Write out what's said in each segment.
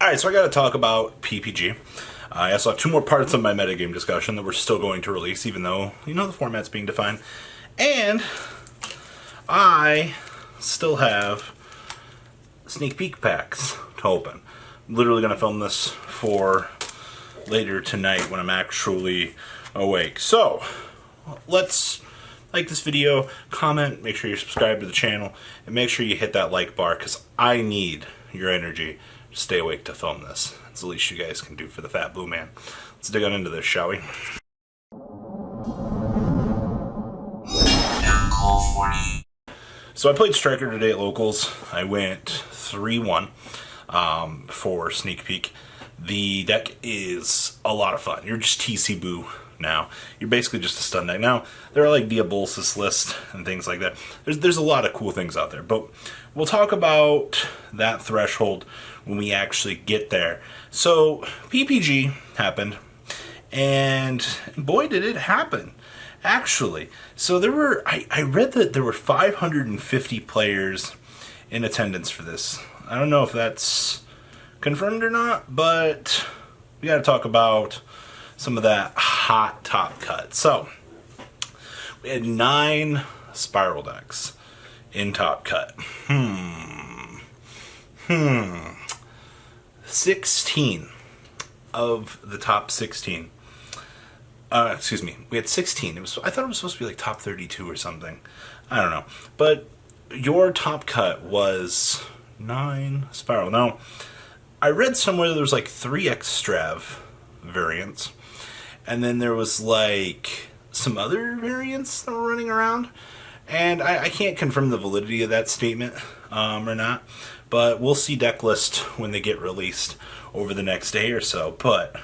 Alright, so I gotta talk about PPG. I also have two more parts of my metagame discussion that we're still going to release, even though, the format's being defined. And I still have sneak peek packs to open. I'm literally gonna film this for later tonight when I'm actually awake. So, let's like this video, comment, make sure you're subscribed to the channel, and make sure you hit that like bar, because I need your energy to stay awake to film this. It's the least you guys can do for the Fat Blue Man. Let's dig on into this, shall we? So I played Striker today at Locals. I went 3-1 for Sneak Peek. The deck is a lot of fun. You're just TC Boo now. You're basically just a stun deck. Now, there are like Diabolsis list and things like that. There's a lot of cool things out there, but we'll talk about that threshold when we actually get there. So, PPG happened, and boy did it happen, actually. So there were, I read that there were 550 players in attendance for this. I don't know if that's confirmed or not, but we got to talk about some of that hot top cut. So, we had 9 Spyral decks in top cut. 16 of the top 16. Excuse me, we had 16. I thought it was supposed to be like top 32 or something. I don't know. But your top cut was 9 Spyral. Now, I read somewhere there was like 3 Extrav variants, and then there was like some other variants that were running around, and I can't confirm the validity of that statement or not, but we'll see deck list when they get released over the next day or so. But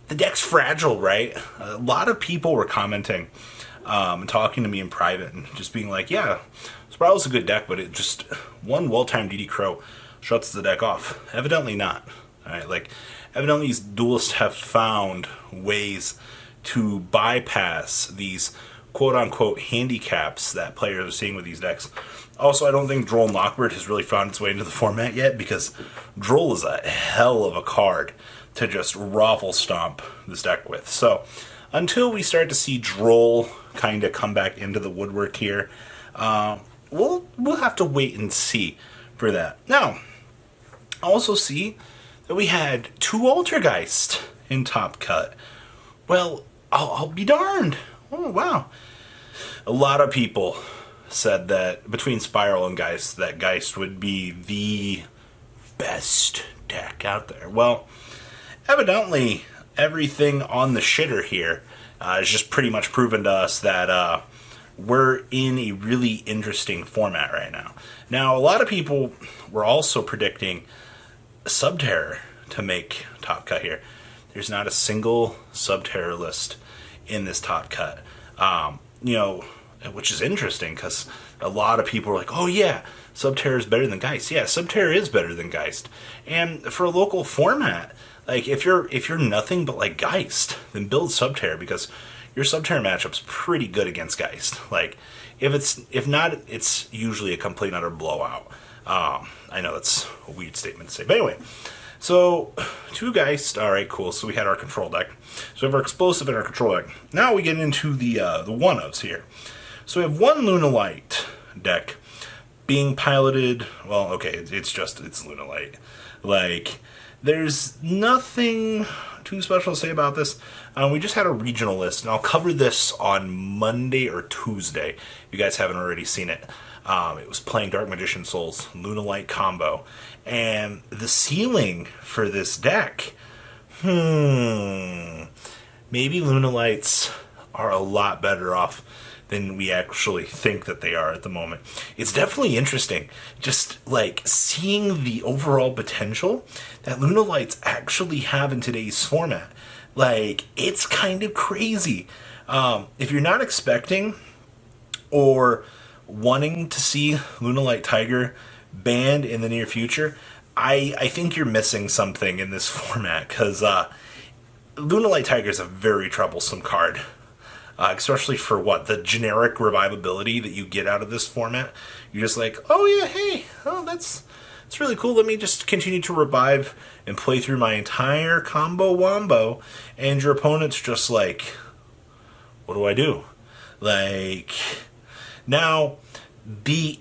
the deck's fragile, right? A lot of people were commenting and talking to me in private and just being like, yeah, Spiral's a good deck, but it just, one well-timed DD Crow shuts the deck off. Evidently not. Alright, like, evidently these duelists have found ways to bypass these quote-unquote handicaps that players are seeing with these decks. Also, I don't think Droll and Lockbird has really found its way into the format yet, because Droll is a hell of a card to just raffle stomp this deck with. So, until we start to see Droll kind of come back into the woodwork here, we'll have to wait and see for that. Now, also see that we had 2 Altergeist in top cut. Well, I'll be darned. Oh, wow. A lot of people said that between Spyral and Geist, that Geist would be the best deck out there. Well, evidently, everything on the shitter here is just pretty much proven to us that we're in a really interesting format right now. Now, a lot of people were also predicting Subterror to make top cut here. There's not a single Subterror list in this top cut. Which is interesting, because a lot of people are like, oh yeah, Subterror is better than Geist. Yeah, Subterror is better than Geist. And for a local format, like, if you're nothing but like Geist, then build Subterror, because your Subterror matchup's pretty good against Geist. Like, if not, it's usually a complete and utter blowout. I know that's a weird statement to say, but anyway. So, 2 Geist, alright, cool. So we had our control deck. So we have our explosive and our control deck. Now we get into the one-ofs here. So we have 1 Lunalight deck being piloted, well, okay, it's Lunalight. Like, there's nothing too special to say about this. We just had a regional list, and I'll cover this on Monday or Tuesday, if you guys haven't already seen it. It was playing Dark Magician Souls, Lunalight combo, and the ceiling for this deck, maybe Lunalights are a lot better off than we actually think that they are at the moment. It's definitely interesting, just like seeing the overall potential that Lunalights actually have in today's format. Like, it's kind of crazy. If you're not expecting or wanting to see Lunalight Tiger banned in the near future, I think you're missing something in this format, because Lunalight Tiger is a very troublesome card. Especially for the generic revivability that you get out of this format. You're just like, oh yeah, hey, oh that's it's really cool. Let me just continue to revive and play through my entire combo wombo, and your opponent's just like, what do I do? Like, now, the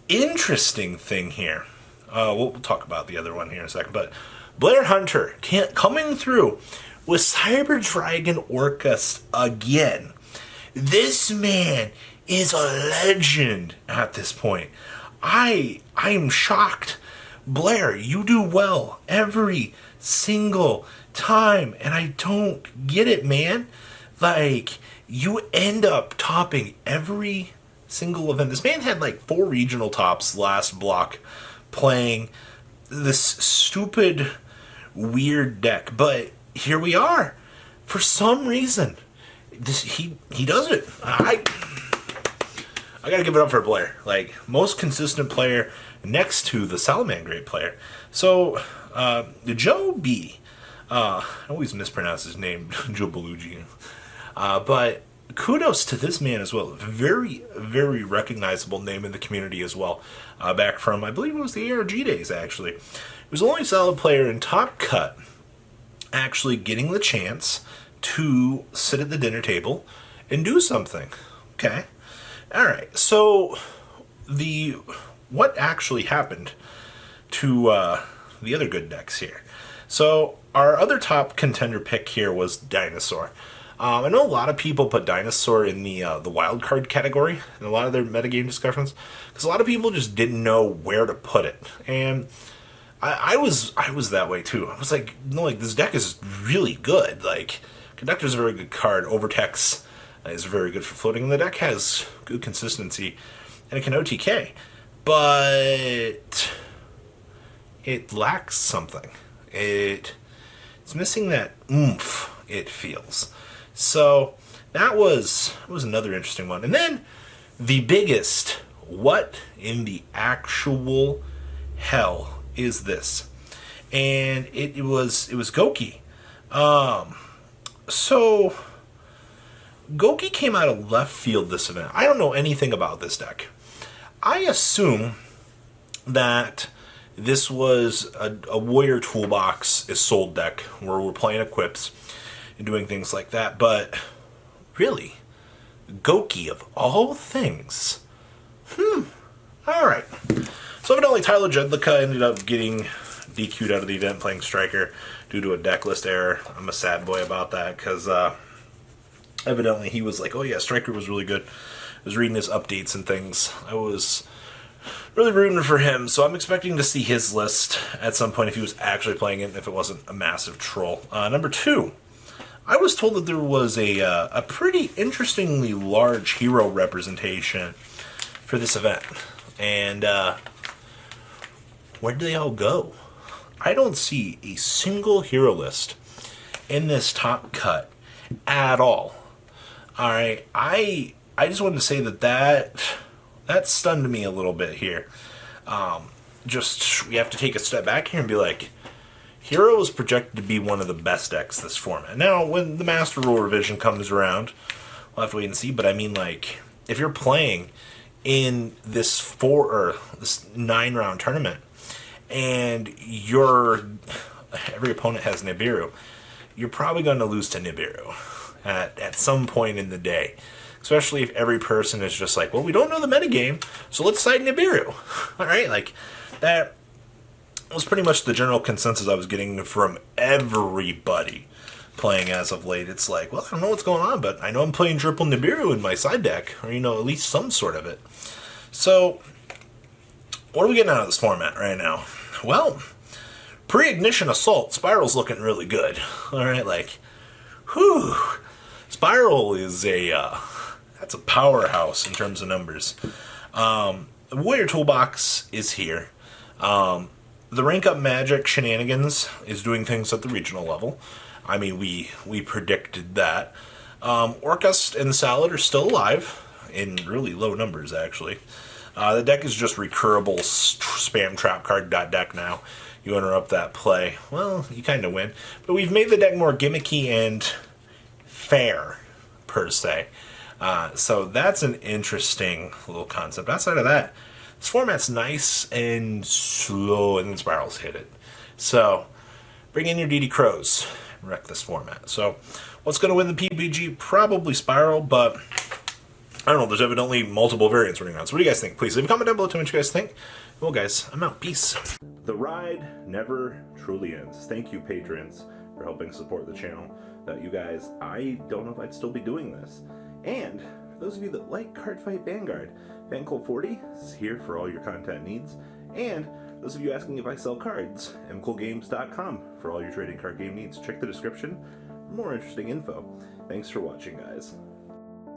interesting thing here, we'll talk about the other one here in a second, but Blair Hunter coming through with Cyber Dragon Orcust again. This man is a legend at this point. I am shocked. Blair, you do well every single time, and I don't get it, man. Like, you end up topping every single event. This man had like 4 regional tops last block playing this stupid, weird deck. But here we are. For some reason, he does it. I gotta give it up for Blair. Like, most consistent player next to the Salamangreat player. So, Joe B. I always mispronounce his name, Joe Belugi. But kudos to this man as well. Very, very recognizable name in the community as well. Back from, I believe it was the ARG days, actually. He was the only solid player in Top Cut actually getting the chance to sit at the dinner table and do something. Okay. Alright, so what actually happened to the other good decks here? So our other top contender pick here was Dinosaur. I know a lot of people put Dinosaur in the wild card category in a lot of their metagame discussions because a lot of people just didn't know where to put it, and I was that way too. I was like, no, like this deck is really good. Like, Conductor's a very good card. Overtex is very good for floating, and the deck has good consistency and it can OTK, but it lacks something. It's missing that oomph, it feels. So that was another interesting one. And then the biggest, what in the actual hell is this? And it was Goki. So Goki came out of left field this event. I don't know anything about this deck. I assume that this was a Warrior Toolbox is sold deck where we're playing equips and doing things like that, but really, Goki of all things. Alright. So evidently Tyler Jedlicka ended up getting DQ'd out of the event playing Striker due to a deck list error. I'm a sad boy about that, because evidently he was like, oh yeah, Striker was really good. I was reading his updates and things. I was really rooting for him, so I'm expecting to see his list at some point if he was actually playing it and if it wasn't a massive troll. Number 2. I was told that there was a pretty interestingly large hero representation for this event. And where do they all go? I don't see a single hero list in this top cut at all. Alright, I just wanted to say that stunned me a little bit here. We have to take a step back here and be like, Hero is projected to be one of the best decks this format. Now, when the Master Rule revision comes around, we'll have to wait and see, but I mean, like, if you're playing in this 9-round tournament, and every opponent has Nibiru, you're probably going to lose to Nibiru at some point in the day. Especially if every person is just like, well, we don't know the metagame, so let's side Nibiru. Alright, like, that was pretty much the general consensus I was getting from everybody playing as of late. It's like, well, I don't know what's going on, but I know I'm playing triple Nibiru in my side deck, or, at least some sort of it. So, what are we getting out of this format right now? Well, pre-ignition assault, Spyral's looking really good. Alright, like, whew. Spyral is that's a powerhouse in terms of numbers. The Warrior Toolbox is here. The rank up magic shenanigans is doing things at the regional level. I mean, we predicted that. Orcust and Salad are still alive in really low numbers, actually. The deck is just recurable spam trap card deck now. You interrupt that play, well, you kind of win. But we've made the deck more gimmicky and fair, per se. So that's an interesting little concept. Outside of that, This format's nice and slow, and then Spyrals hit it. So, bring in your DD Crows and wreck this format. So, what's going to win the PPG? Probably Spyral, but I don't know. There's evidently multiple variants running around. So, what do you guys think? Please leave a comment down below. Tell me what you guys think. Well, guys, I'm out. Peace. The ride never truly ends. Thank you, patrons, for helping support the channel. Without you guys, I don't know if I'd still be doing this. And for those of you that like Cardfight Vanguard, FanCool40 is here for all your content needs. And those of you asking if I sell cards, mcoolgames.com for all your trading card game needs. Check the description for more interesting info. Thanks for watching, guys.